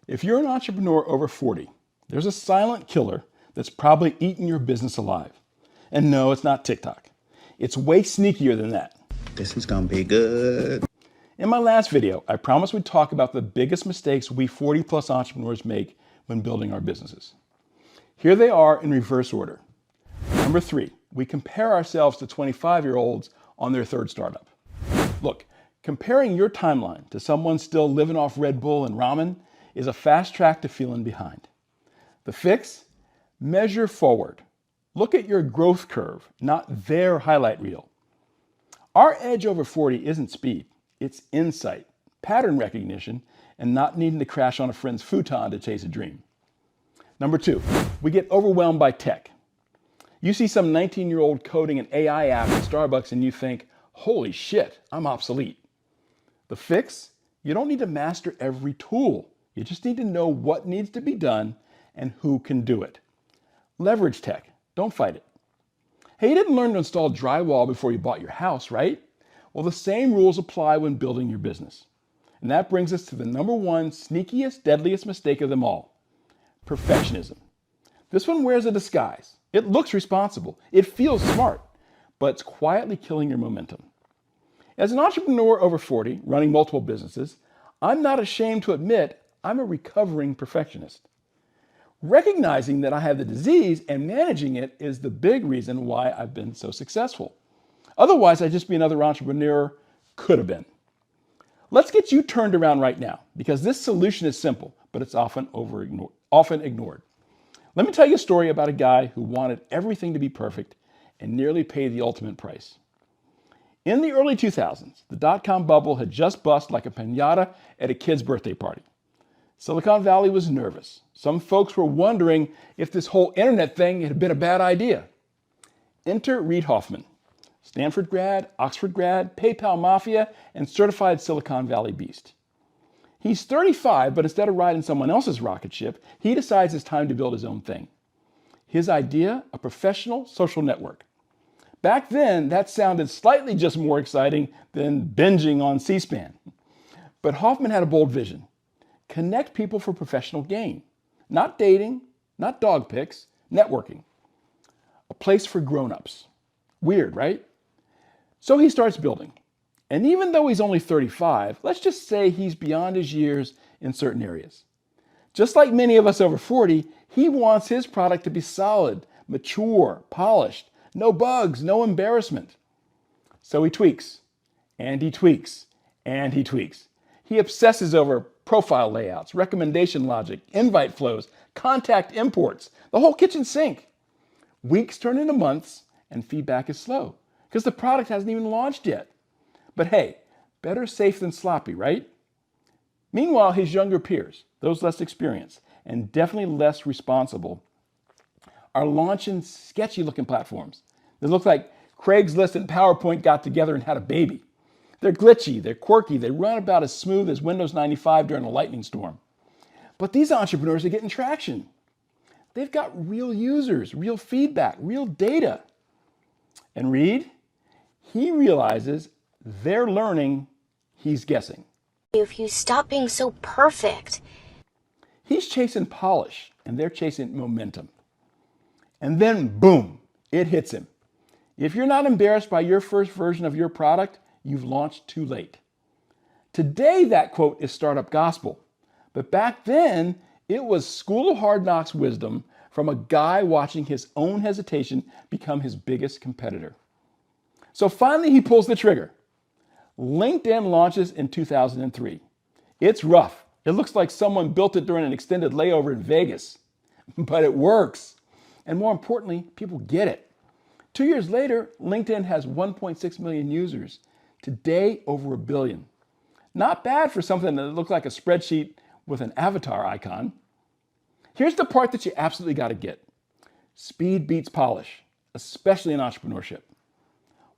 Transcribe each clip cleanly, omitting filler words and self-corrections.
If you're an entrepreneur over 40, there's a silent killer that's probably eaten your business alive. And no, it's not TikTok. It's way sneakier than that. This is gonna be good. In my last video, I promised we'd talk about the biggest mistakes we 40-plus entrepreneurs make when building our businesses. Here they are in reverse order. Number 3, we compare ourselves to 25-year-olds on their third startup. Look, comparing your timeline to someone still living off Red Bull and ramen is a fast track to feeling behind. The fix? Measure forward. Look at your growth curve, not their highlight reel. Our edge over 40 isn't speed, it's insight, pattern recognition, and not needing to crash on a friend's futon to chase a dream. Number 2, we get overwhelmed by tech. You see some 19-year-old coding an AI app at Starbucks and you think, holy shit, I'm obsolete. The fix? You don't need to master every tool. You just need to know what needs to be done and who can do it. Leverage tech. Don't fight it. Hey, you didn't learn to install drywall before you bought your house, right? Well, the same rules apply when building your business. And that brings us to the number 1 sneakiest, deadliest mistake of them all. Perfectionism. This one wears a disguise. It looks responsible. It feels smart, but it's quietly killing your momentum. As an entrepreneur over 40, running multiple businesses, I'm not ashamed to admit I'm a recovering perfectionist. Recognizing that I have the disease and managing it is the big reason why I've been so successful. Otherwise, I'd just be another entrepreneur, could have been. Let's get you turned around right now, because this solution is simple, but it's often ignored. Let me tell you a story about a guy who wanted everything to be perfect and nearly paid the ultimate price. In the early 2000s, the dot-com bubble had just bust like a piñata at a kid's birthday party. Silicon Valley was nervous. Some folks were wondering if this whole internet thing had been a bad idea. Enter Reid Hoffman, Stanford grad, Oxford grad, PayPal mafia, and certified Silicon Valley beast. He's 35, but instead of riding someone else's rocket ship, he decides it's time to build his own thing. His idea, a professional social network. Back then, that sounded slightly just more exciting than binging on C-SPAN. But Hoffman had a bold vision. Connect people for professional gain. Not dating, not dog pics, networking. A place for grown-ups. Weird, right? So he starts building. And even though he's only 35, let's just say he's beyond his years in certain areas. Just like many of us over 40, he wants his product to be solid, mature, polished, no bugs, no embarrassment. So he tweaks, and he tweaks, and he tweaks. He obsesses over profile layouts, recommendation logic, invite flows, contact imports, the whole kitchen sink. Weeks turn into months, and feedback is slow, because the product hasn't even launched yet. But hey, better safe than sloppy, right? Meanwhile, his younger peers, those less experienced and definitely less responsible, are launching sketchy looking platforms. They look like Craigslist and PowerPoint got together and had a baby. They're glitchy, they're quirky, they run about as smooth as Windows 95 during a lightning storm. But these entrepreneurs are getting traction. They've got real users, real feedback, real data. And Reid, he realizes they're learning, he's guessing. If you stop being so perfect. He's chasing polish, and they're chasing momentum. And then, boom, it hits him. If you're not embarrassed by your first version of your product, you've launched too late. Today, that quote is startup gospel. But back then, it was School of Hard Knocks wisdom from a guy watching his own hesitation become his biggest competitor. So finally, he pulls the trigger. LinkedIn launches in 2003. It's rough. It looks like someone built it during an extended layover in Vegas. But it works. And more importantly, people get it. 2 years later, LinkedIn has 1.6 million users. Today, over 1 billion. Not bad for something that looked like a spreadsheet with an avatar icon. Here's the part that you absolutely got to get. Speed beats polish, especially in entrepreneurship.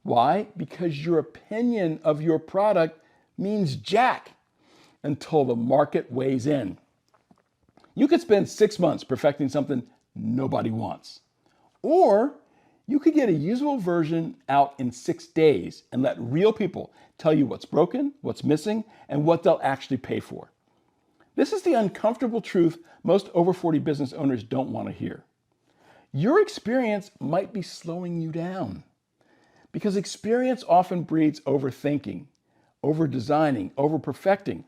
Why? Because your opinion of your product means jack until the market weighs in. You could spend 6 months perfecting something nobody wants. Or you could get a usable version out in 6 days and let real people tell you what's broken, what's missing, and what they'll actually pay for. This is the uncomfortable truth most over 40 business owners don't want to hear. Your experience might be slowing you down because experience often breeds overthinking, over-designing, over-perfecting.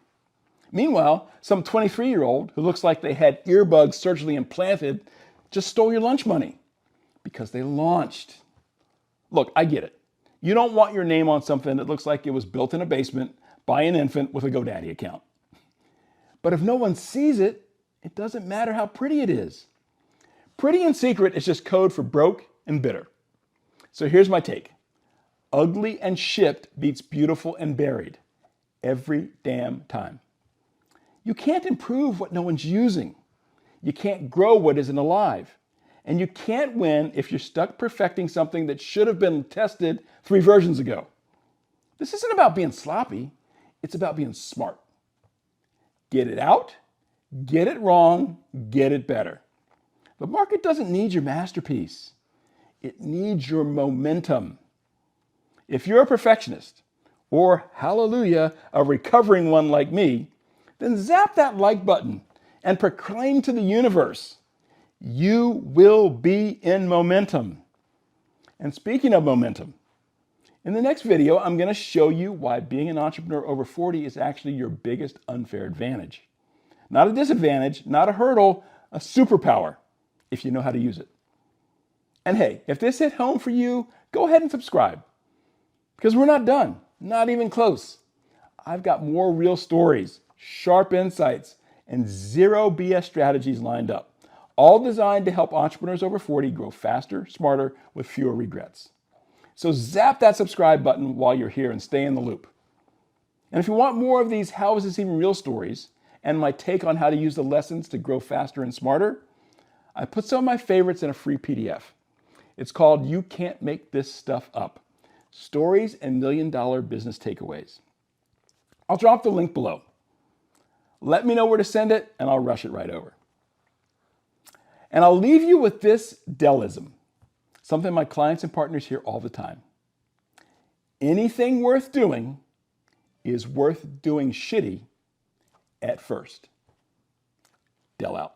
Meanwhile, some 23-year-old who looks like they had earbuds surgically implanted just stole your lunch money because they launched. Look, I get it. You don't want your name on something that looks like it was built in a basement by an infant with a GoDaddy account. But if no one sees it, it doesn't matter how pretty it is. Pretty in secret is just code for broke and bitter. So here's my take. Ugly and shipped beats beautiful and buried every damn time. You can't improve what no one's using. You can't grow what isn't alive. And you can't win if you're stuck perfecting something that should have been tested 3 versions ago. This isn't about being sloppy. It's about being smart. Get it out, get it wrong, get it better. The market doesn't need your masterpiece. It needs your momentum. If you're a perfectionist, or hallelujah, a recovering one like me, then zap that like button and proclaim to the universe, you will be in momentum. And speaking of momentum, in the next video, I'm going to show you why being an entrepreneur over 40 is actually your biggest unfair advantage. Not a disadvantage, not a hurdle, a superpower, if you know how to use it. And hey, if this hit home for you, go ahead and subscribe. Because we're not done, not even close. I've got more real stories, sharp insights, and zero BS strategies lined up, all designed to help entrepreneurs over 40 grow faster, smarter, with fewer regrets. So zap that subscribe button while you're here and stay in the loop. And if you want more of these How Is This Even Real stories and my take on how to use the lessons to grow faster and smarter, I put some of my favorites in a free PDF. It's called You Can't Make This Stuff Up, Stories and $1 Million Business Takeaways. I'll drop the link below. Let me know where to send it and I'll rush it right over. And I'll leave you with this Dellism, something my clients and partners hear all the time. Anything worth doing is worth doing shitty at first. Del out.